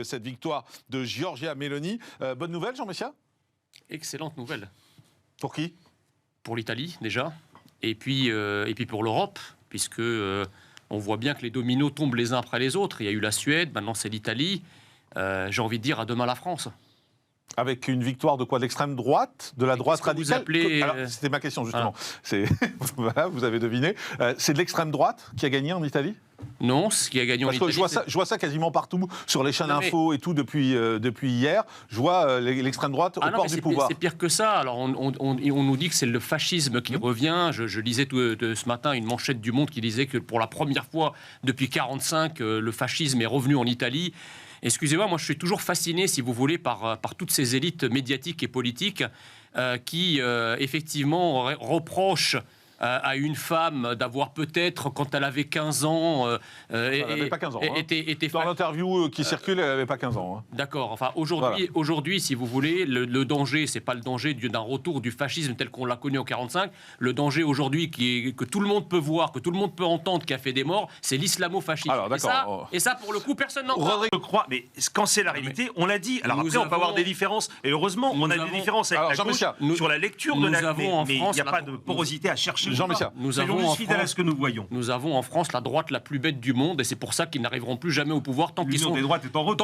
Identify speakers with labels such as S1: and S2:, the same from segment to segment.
S1: que cette victoire de Giorgia Meloni. Bonne nouvelle, Jean Messia?
S2: Excellente nouvelle.
S1: Pour qui?
S2: Pour l'Italie, déjà, et puis pour l'Europe, puisque on voit bien que les dominos tombent les uns après les autres. Il y a eu la Suède, maintenant c'est l'Italie. J'ai envie de dire à demain la France.
S1: Avec une victoire de quoi? De l'extrême droite? De la droite radicale? Alors, c'était ma question, justement. Voilà, vous avez deviné. C'est de l'extrême droite qui a gagné en Italie?
S2: Non, ce qui a gagné en Italie...
S1: Je vois ça quasiment partout, sur les chaînes info et tout, depuis hier. Je vois l'extrême droite au port du pouvoir.
S2: C'est pire que ça. Alors, on nous dit que c'est le fascisme qui revient. Je lisais ce matin une manchette du Monde qui disait que pour la première fois depuis 1945, le fascisme est revenu en Italie. Excusez-moi, moi je suis toujours fasciné, si vous voulez, par toutes ces élites médiatiques et politiques qui, effectivement, reprochent à une femme d'avoir peut-être, quand elle avait 15 ans...
S1: elle n'avait pas 15 ans. Dans l'interview qui circule, elle n'avait pas 15 ans. Hein.
S2: D'accord. Enfin, aujourd'hui, si vous voulez, le danger, c'est pas le danger d'un retour du fascisme tel qu'on l'a connu en 1945. Le danger aujourd'hui, que tout le monde peut voir, que tout le monde peut entendre, qui a fait des morts, c'est l'islamo-fascisme.
S1: Alors, d'accord.
S2: Et ça, pour le coup, personne n'en parle.
S3: Je crois, mais quand c'est la réalité, on l'a dit. Alors après, on peut avoir des différences. Et heureusement, on a des différences avec la gauche sur la lecture de la... Mais il n'y a pas de porosité à chercher.
S1: Jean Messia,
S3: nous avons
S2: en France la droite la plus bête du monde, et c'est pour ça qu'ils n'arriveront plus jamais au pouvoir tant qu'ils seront...
S3: des droites est en route,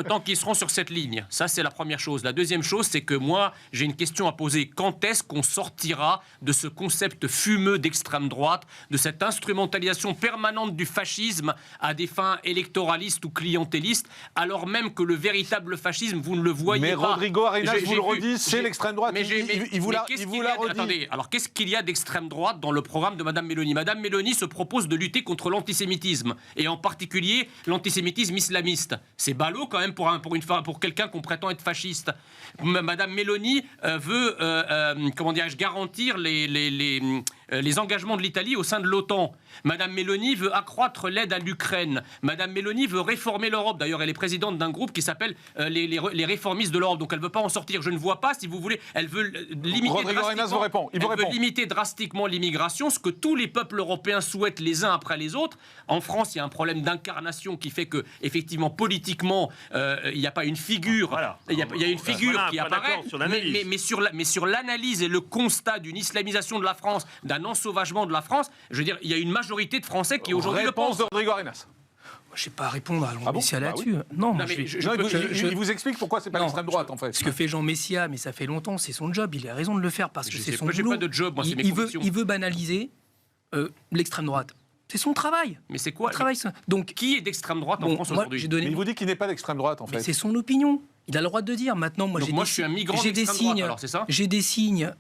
S2: tant qu'ils seront sur cette ligne. Ça, c'est la première chose. La deuxième chose, c'est que moi, j'ai une question à poser. Quand est-ce qu'on sortira de ce concept fumeux d'extrême droite, de cette instrumentalisation permanente du fascisme à des fins électoralistes ou clientélistes, alors même que le véritable fascisme, vous ne le voyez pas.
S1: Mais Rodrigo Arenas, vous le redit, c'est l'extrême droite. Il vous la redit.
S2: Attendez, alors qu'est-ce qu'il y a d'extrême droite dans le programme de Madame Meloni? Madame Meloni se propose de lutter contre l'antisémitisme, et en particulier l'antisémitisme islamiste. C'est ballot quand même pour quelqu'un qu'on prétend être fasciste. Madame Meloni veut garantir les engagements de l'Italie au sein de l'OTAN. Madame Meloni veut accroître l'aide à l'Ukraine. Madame Meloni veut réformer l'Europe. D'ailleurs, elle est présidente d'un groupe qui s'appelle les réformistes de l'Europe. Donc elle ne veut pas en sortir. Je ne vois pas, si vous voulez, elle veut limiter drastiquement l'immigration, ce que tous les peuples européens souhaitent les uns après les autres. En France, il y a un problème d'incarnation qui fait que, effectivement, politiquement, il n'y a pas une figure. Il y a une figure qui apparaît, mais sur l'analyse et le constat d'une islamisation de la France, d'un ensauvagement de la France, je veux dire, il y a une majorité de Français qui aujourd'hui le pensent.
S1: Réponse de Rodrigo Arenas.
S4: Je ne sais pas répondre à Jean Messia là-dessus. Oui. Non,
S1: il vous explique pourquoi c'est pas l'extrême droite, en fait.
S4: Ce que fait Jean Messia, mais ça fait longtemps, c'est son job. Il a raison de le faire parce que c'est son boulot.
S2: J'ai pas de job, moi, c'est mes convictions.
S4: Il veut banaliser l'extrême droite. C'est son travail.
S2: Mais c'est quoi
S4: Donc,
S2: qui est d'extrême droite en France aujourd'hui?
S1: Mais il vous dit qu'il n'est pas d'extrême droite, en fait.
S4: Mais c'est son opinion. Il a le droit de dire. Maintenant, moi,
S2: je suis un migrant d'extrême droite, alors c'est ça?
S4: J'ai des signes.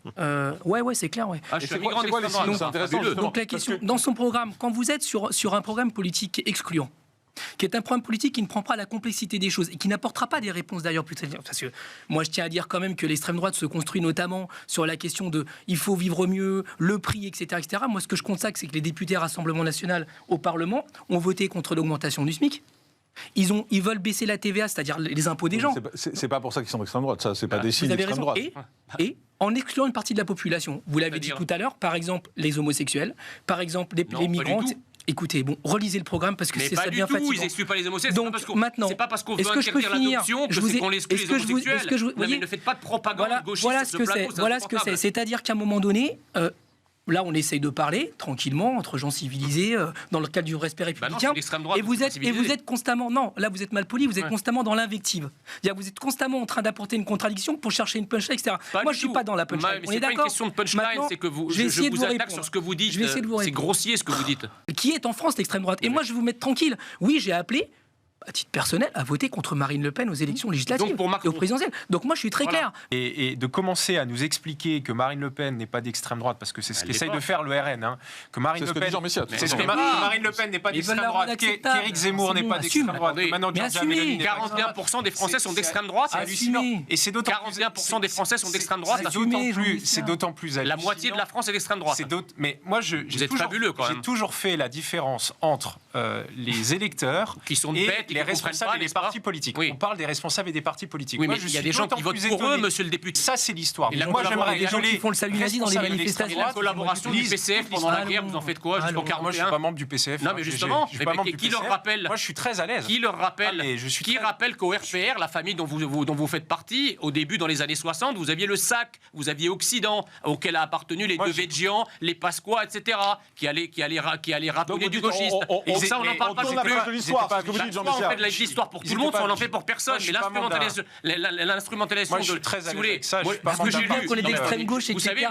S4: Ouais, c'est clair, ouais.
S2: Je suis un migrant d'extrême droite.
S1: C'est intéressant.
S4: Donc la question, dans son programme, quand vous êtes sur un programme politique excluant, qui est un programme politique qui ne prend pas la complexité des choses et qui n'apportera pas des réponses d'ailleurs plus tard. Parce que moi, je tiens à dire quand même que l'extrême droite se construit notamment sur la question de il faut vivre mieux, le prix, etc., etc. Moi, ce que je constate, c'est que les députés Rassemblement National au Parlement ont voté contre l'augmentation du SMIC. Ils veulent baisser la TVA, c'est-à-dire les impôts des gens.
S1: C'est pas pour ça qu'ils sont d'extrême droite, ça, c'est pas des signes d'extrême droite.
S4: Et en excluant une partie de la population, vous l'avez dit tout à l'heure, par exemple les homosexuels, par exemple les migrants. Écoutez, relisez le programme parce que ça devient fatigant.
S2: Ils n'excluent pas les homosexuels.
S4: Donc maintenant,
S2: c'est pas parce qu'on veut interdire l'adoption qu'on exclut les homosexuels. Mais ne faites pas de propagande gauchiste sur ce plateau.
S4: Voilà ce que c'est. C'est-à-dire qu'à un moment donné, là, on essaye de parler tranquillement entre gens civilisés dans le cadre du respect républicain. Et vous êtes constamment, non, là vous êtes mal poli, vous êtes constamment dans l'invective. Vous êtes constamment en train d'apporter une contradiction pour chercher une punchline, etc. Moi, je suis pas dans la punchline. On est d'accord.
S2: C'est pas une question de punchline, c'est que je vous attaque sur ce que vous dites. C'est grossier ce que vous dites.
S4: Qui est en France l'extrême droite? Et moi, je vais vous mettre tranquille. Oui, j'ai appelé, à titre personnel, à voter contre Marine Le Pen aux élections législatives et aux présidentielles. Donc moi, je suis très clair.
S5: Et de commencer à nous expliquer que Marine LePen n'est pas d'extrême droite, parce que c'est ce qu'essaye de faire le RN, que Marine Le Pen...
S1: C'est ce que
S5: Marine Le Pen n'est pas d'extrême droite, qu'Éric Zemmour n'est pas d'extrême droite, que maintenant Giorgia Meloni n'est pas d'extrême droite.
S2: 41% des Français sont d'extrême droite, c'est hallucinant.
S5: Et c'est d'autant
S2: 41% des Français sont d'extrême droite.
S5: C'est d'autant plus hallucinant.
S2: La moitié de la France est d'extrême droite.
S5: Mais moi, j'ai toujours fait la différence entre les électeurs
S2: qui sont
S5: et
S2: bêtes,
S5: les responsables des partis politiques. On parle des responsables et des partis politiques.
S2: Oui, mais il y a des gens qui votent pour eux, monsieur le député.
S5: Ça, c'est l'histoire.
S4: Moi, j'aimerais des gens qui font le salut nazi dans les manifestations.
S2: La collaboration du PCF pendant la guerre, vous en faites quoi jusqu'au 41 ?
S5: Moi, je suis pas membre du PCF.
S2: Non, mais justement, qui leur rappelle ?
S5: Moi, je suis très à l'aise.
S2: Qui leur rappelle ? Qui rappelle qu'au RPR, la famille dont vous faites partie, au début, dans les années 60, vous aviez le SAC, vous aviez Occident, auquel a appartenu les Devedjian, les Pasqua, etc., qui allaient ratonner du gauchiste. Et ça, on n'en parle pas.
S1: On fait l'histoire
S2: de l'histoire pour tout le monde, on n'en fait pour personne. Mais l'instrumentalisation de...
S5: Je suis très à l'aise.
S4: Parce que j'ai lu qu'on est d'extrême gauche, etc.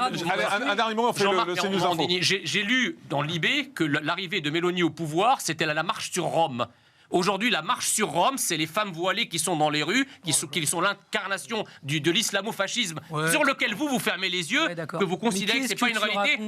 S1: Un dernier mot, on fait le CNews Info.
S2: J'ai lu dans Libé que l'arrivée de Mélanie au pouvoir, c'était la marche sur Rome. Aujourd'hui, la marche sur Rome, c'est les femmes voilées qui sont dans les rues, qui sont l'incarnation de l'islamo-fascisme, sur lequel vous fermez les yeux, que vous considérez que c'est pas une réalité,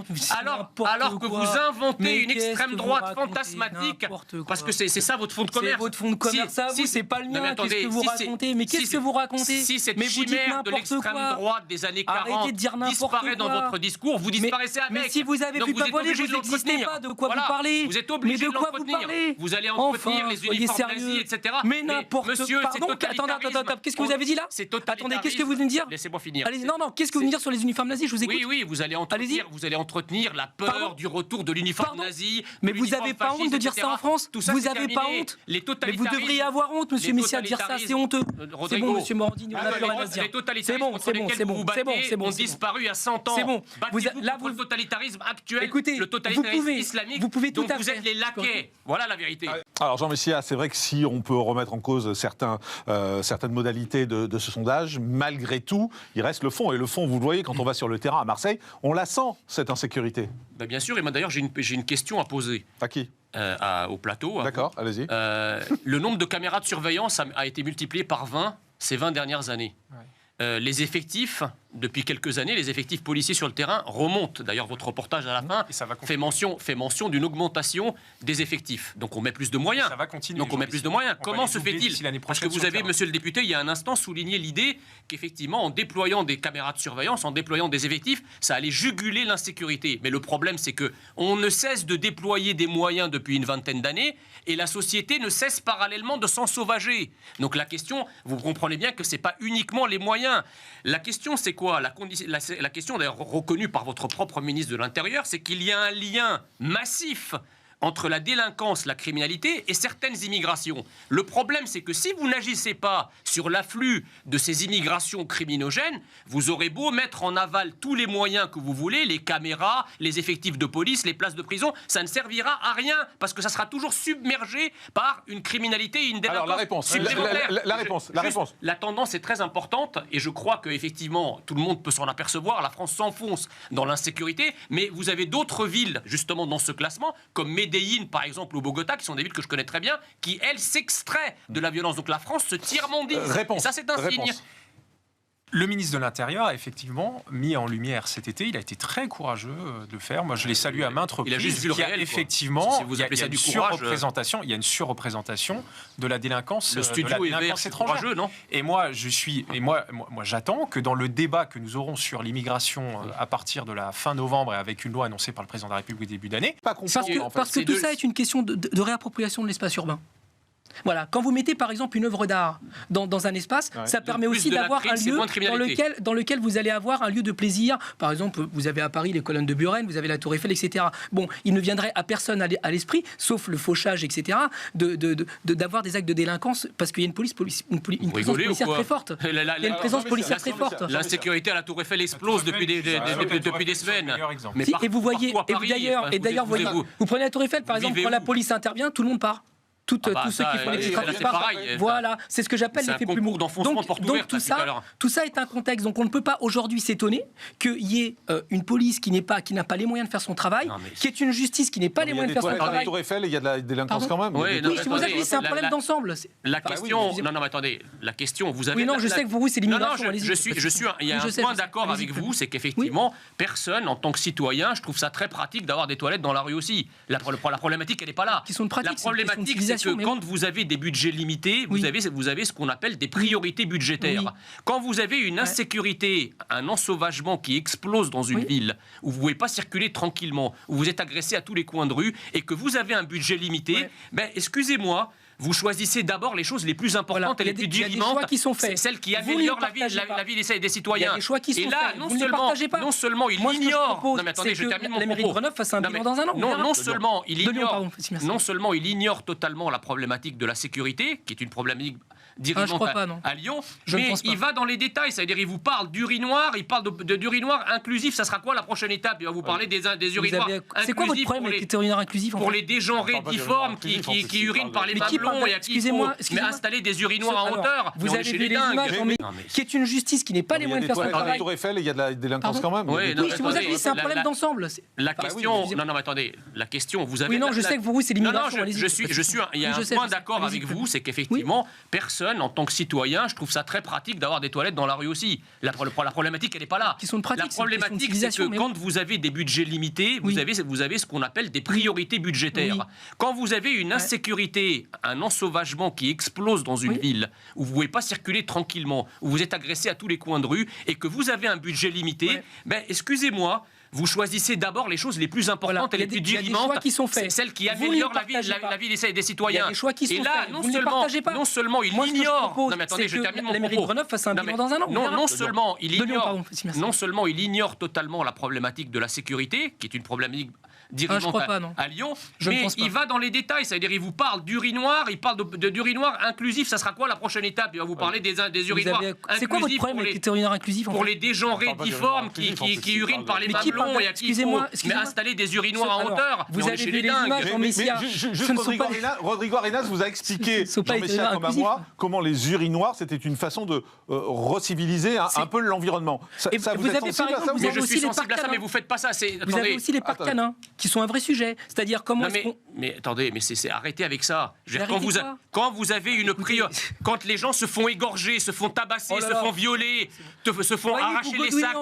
S2: alors que vous inventez une extrême droite fantasmatique, parce que c'est ça votre fond de commerce.
S4: C'est votre fond de commerce à vous, c'est pas le mien. Qu'est-ce que vous racontez ? Mais qu'est-ce que vous racontez ?
S2: Si cette chimère de l'extrême droite des années 40 disparaît dans votre discours, vous disparaissez avec.
S4: Mais si vous avez plus pas volé, vous n'existez pas. De quoi vous parlez ?
S2: Vous êtes obligé de l'entretenir. Vous allez entretenir les uniformes nazis, etc.
S4: Mais n'importe quoi. Pardon, attendez, qu'est-ce que vous avez dit là ? Attendez, qu'est-ce que vous venez de dire ?
S2: Laissez-moi finir.
S4: Allez, non, qu'est-ce que vous venez de dire sur les uniformes nazis ? Je vous écoute.
S2: Oui, vous allez entretenir la peur du retour de l'uniforme nazi.
S4: Mais vous n'avez pas honte de dire ça en France ? Vous n'avez pas honte ? Mais vous devriez avoir honte, monsieur Messia, de dire ça, c'est honteux. C'est bon, monsieur Morandini, on n'a plus rien à se dire. C'est bon,
S2: ont disparu à 100 ans.
S4: C'est bon.
S2: Là, vous le totalitarisme actuel,
S4: écoutez,
S2: le totalitarisme islamique,
S4: vous pouvez tout
S2: donc vous êtes les laquais. Voilà la vérité.
S1: Alors Jean Messia, c'est vrai que si on peut remettre en cause certaines modalités de ce sondage, malgré tout, il reste le fond. Et le fond, vous le voyez, quand on va sur le terrain à Marseille, on la sent, cette insécurité.
S2: Bien sûr, et moi d'ailleurs, j'ai une question à poser.
S1: À qui ?
S2: Au plateau.
S1: D'accord, allez-y.
S2: Le nombre de caméras de surveillance a été multiplié par 20 ces 20 dernières années. Ouais. Les effectifs, depuis quelques années, les effectifs policiers sur le terrain remontent. D'ailleurs, votre reportage à la fin fait mention d'une augmentation des effectifs. Donc on met plus de moyens.
S5: Ça va continuer.
S2: Donc on met plus de moyens. Comment se fait-il ? Parce que vous avez, monsieur le député, il y a un instant souligné l'idée qu'effectivement, en déployant des caméras de surveillance, en déployant des effectifs, ça allait juguler l'insécurité. Mais le problème, c'est que on ne cesse de déployer des moyens depuis une vingtaine d'années et la société ne cesse parallèlement de s'ensauvager. Donc la question, vous comprenez bien que c'est pas uniquement les moyens. La question, c'est quoi ? La question, d'ailleurs reconnue par votre propre ministre de l'Intérieur, c'est qu'il y a un lien massif entre la délinquance, la criminalité et certaines immigrations. Le problème, c'est que si vous n'agissez pas sur l'afflux de ces immigrations criminogènes, vous aurez beau mettre en aval tous les moyens que vous voulez, les caméras, les effectifs de police, les places de prison, ça ne servira à rien parce que ça sera toujours submergé par une criminalité et une délinquance.
S1: Alors la réponse.
S2: La tendance est très importante et je crois qu'effectivement, tout le monde peut s'en apercevoir, la France s'enfonce dans l'insécurité, mais vous avez d'autres villes, justement, dans ce classement, comme Medellín, par exemple, ou Bogota, qui sont des villes que je connais très bien, qui, elles, s'extraient de la violence. Donc la France se tiers-mondise. Et ça, c'est un signe.
S5: Le ministre de l'Intérieur a effectivement mis en lumière cet été, il a été très courageux de le faire. Moi, je l'ai salué à maintes reprises.
S2: Il a juste vu le réel,
S5: effectivement,
S2: il y a
S5: une surreprésentation de la délinquance,
S2: le studio
S5: étrangère.
S2: Courageux, non ?
S5: Et moi, j'attends que dans le débat que nous aurons sur l'immigration à partir de la fin novembre et avec une loi annoncée par le président de la République au début d'année,
S4: parce que tout ça est une question de réappropriation de l'espace urbain. Voilà, quand vous mettez par exemple une œuvre d'art dans un espace, ça permet aussi d'avoir un lieu dans lequel vous allez avoir un lieu de plaisir. Par exemple, vous avez à Paris les colonnes de Buren, vous avez la Tour Eiffel, etc. Bon, il ne viendrait à personne à l'esprit, sauf le fauchage, etc., d'avoir des actes de délinquance parce qu'il y a une présence policière très forte. Il y a une présence policière très forte.
S2: L'insécurité à la Tour Eiffel explose depuis des semaines.
S4: Et vous voyez, et d'ailleurs, vous prenez la Tour Eiffel, par exemple, quand la police intervient, tout le monde part. Tous ceux qui font les petits trafics. Voilà, c'est ce que j'appelle l'effet plumeau. Donc tout ça est un contexte. Donc on ne peut pas aujourd'hui s'étonner qu'il y ait une police qui n'a pas les moyens de faire son travail, qui est une justice qui n'a pas les moyens de faire son travail.
S1: À la Tour Eiffel, il y a de la délinquance quand même.
S4: Oui, je vous avoue, c'est un problème d'ensemble.
S2: La question, non, mais attendez, la question, vous avez.
S4: Oui, non, je sais que pour vous, c'est l'immigration.
S2: Il y a un point d'accord avec vous, c'est qu'effectivement, personne, en tant que citoyen, je trouve ça très pratique d'avoir des toilettes dans la rue aussi. La problématique, elle n'est pas là.
S4: Qui sont pratiques.
S2: La problématique, c'est que quand vous avez des budgets limités, vous avez ce qu'on appelle des priorités budgétaires. Oui. Quand vous avez une insécurité, un ensauvagement qui explose dans une ville, où vous ne pouvez pas circuler tranquillement, où vous êtes agressé à tous les coins de rue, et que vous avez un budget limité, excusez-moi, vous choisissez d'abord les choses les plus importantes et les plus dirimantes, celles qui améliorent la vie des citoyens.
S4: Il y a des choix qui sont
S2: et là,
S4: faits.
S2: non seulement il ignore...
S4: Non mais attendez, je termine mon propos. La mairie de Grenoble fasse un bilan dans un an.
S2: Non seulement il ignore totalement la problématique de la sécurité, qui est une problématique dirigeante à Lyon, mais il va dans les détails, c'est-à-dire il vous parle d'urinoir, il parle d'urinoir inclusif, ça sera quoi la prochaine étape? Il va vous parler des urinoirs inclusifs.
S4: C'est quoi votre problème avec les urinoirs inclusifs
S2: pour les dégenrés difformes qui urinent par les mamelons et à qui il faut installer des urinoirs en hauteur.
S4: Vous avez vu les images, qui est une justice qui n'est pas les moyens de faire son travail.
S1: Il y a des tours Eiffel et il y a de la délinquance quand même.
S4: Oui, si vous avez c'est un problème d'ensemble.
S2: La question, non mais attendez, la question, vous avez...
S4: Oui, non, je sais que pour vous c'est l'immigration.
S2: Il y a un point d'accord avec vous, c'est qu'effectivement, personne en tant que citoyen, je trouve ça très pratique d'avoir des toilettes dans la rue aussi. La problématique, elle n'est pas là. La problématique, c'est que quand vous avez des budgets limités, vous avez ce qu'on appelle des priorités budgétaires. Quand vous avez une insécurité, un ensauvagement qui explose dans une ville, où vous ne pouvez pas circuler tranquillement, où vous êtes agressé à tous les coins de rue, et que vous avez un budget limité, excusez-moi, vous choisissez d'abord les choses les plus importantes et les plus dirimantes, celles qui améliorent la vie des citoyens.
S4: Et là,
S2: non seulement il ignore... Non mais attendez, je termine mon propos.
S4: La mairie de Grenoble fasse un bilan dans un an.
S2: Non seulement il ignore totalement la problématique de la sécurité, qui est une problématique dirigeante à Lyon, mais il va dans les détails, c'est-à-dire il vous parle d'urinoir, il parle d'urinoir inclusif, ça sera quoi la prochaine étape? Il va vous parler des urinoirs inclusifs.
S4: C'est quoi votre problème avec les urinoirs inclusifs
S2: pour les dégenrés difformes qui urinent par les mamelons et à qui il faut installer des urinoirs en hauteur?
S4: Vous avez vu les images,
S1: Rodrigo Arenas vous a expliqué, Jean-Messia comme à moi, comment les urinoirs, c'était une façon de reciviliser un peu l'environnement.
S4: Vous avez
S2: je suis sensible à ça, mais vous faites pas ça.
S4: Vous avez aussi les parcs canins, qui sont un vrai sujet. C'est-à-dire comment
S2: mais attendez, mais c'est arrêtez avec ça. Quand vous avez une priorité, quand les gens se font égorger, se font tabasser, se font violer, se font arracher les sacs,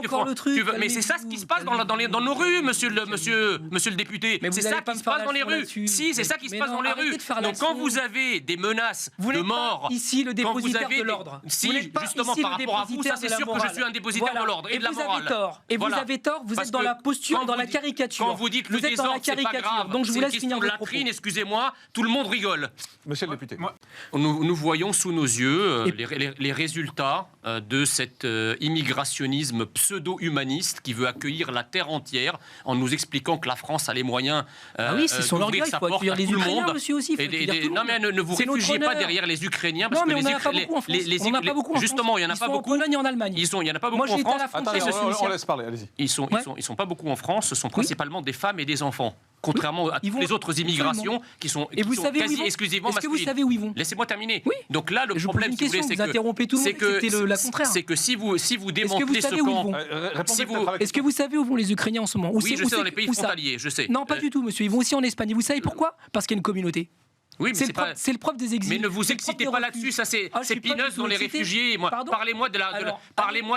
S2: mais c'est ça ce qui se passe dans nos rues, monsieur le député. C'est ça qui se passe dans les rues. Si, c'est ça qui se passe dans les rues. Donc quand vous avez des menaces de mort,
S4: ici le dépositaire de l'ordre.
S2: Si, justement par rapport à vous, ça c'est sûr que je suis un dépositaire de l'ordre et de la morale.
S4: Et vous avez tort, vous êtes dans la posture, dans la caricature.
S2: Quand vous dites le désordre, c'est pas grave,
S4: donc je vous laisse finir votre propos.
S2: Excusez-moi, tout le monde rigole.
S1: Monsieur le député.
S2: Nous voyons sous nos yeux les résultats de cet immigrationnisme pseudo-humaniste qui veut accueillir la terre entière en nous expliquant que la France a les moyens d'ouvrir sa porte à tout le monde. Non mais ne vous réfugiez pas derrière les Ukrainiens parce que justement, il n'y en a pas beaucoup.
S4: En Pologne et en Allemagne.
S2: Il n'y en a pas beaucoup en France.
S1: Attendez, on laisse parler, allez-y.
S2: Ils sont pas beaucoup en France, ce sont principalement des femmes et des enfants. Contrairement à toutes les autres immigrations qui sont quasi exclusivement masculines.
S4: Est-ce que vous savez où ils vont?
S2: Laissez-moi terminer.
S4: Oui.
S2: Donc là, le problème, si vous voulez, c'est que si vous démantelez ce camp...
S4: Est-ce que vous savez où vont les Ukrainiens en ce moment?
S2: Oui, je sais, dans les pays frontaliers, je sais.
S4: Non, pas du tout, monsieur. Ils vont aussi en Espagne. Et vous savez pourquoi? Parce qu'il y a une communauté.
S2: Oui, mais
S4: c'est le propre des exils.
S2: Mais ne vous excitez pas là-dessus, ça c'est Pinus dans les réfugiés. Parlez-moi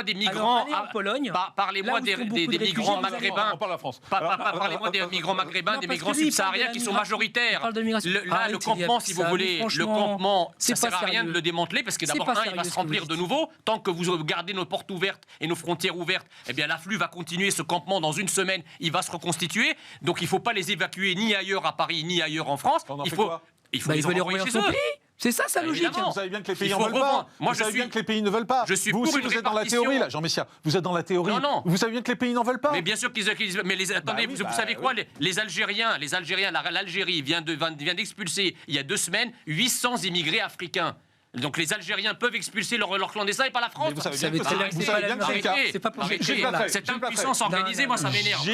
S2: des migrants
S4: en Pologne.
S2: Parlez-moi des migrants maghrébins.
S1: On parle de la France.
S2: Parlez-moi des migrants maghrébins, des migrants subsahariens qui sont majoritaires. Là, le campement, si vous voulez, le campement, ça sert à rien de le démanteler parce que d'abord, il va se remplir de nouveau. Tant que vous gardez nos portes ouvertes et nos frontières ouvertes, eh bien l'afflux va continuer. Ce campement, dans une semaine, il va se reconstituer. Donc il ne faut pas les évacuer ni ailleurs à Paris, ni ailleurs en France. Il faut les renvoyer chez eux.
S4: C'est ça, sa logique.
S1: Vous savez bien que les pays ne veulent pas. Vous savez bien que les pays ne veulent pas. Vous aussi, vous êtes dans la théorie, là, Jean-Messia. Vous êtes dans la théorie.
S2: Non.
S1: Vous savez bien que les pays n'en veulent pas.
S2: Mais bien sûr qu'ils... Mais attendez, vous savez quoi? Les Algériens, l'Algérie vient d'expulser, il y a 2 semaines, 800 immigrés africains. Donc les Algériens peuvent expulser leurs clandestins et pas la France.
S1: Vous savez bien que c'est le cas.
S2: Cette impuissance organisée, moi ça m'énerve.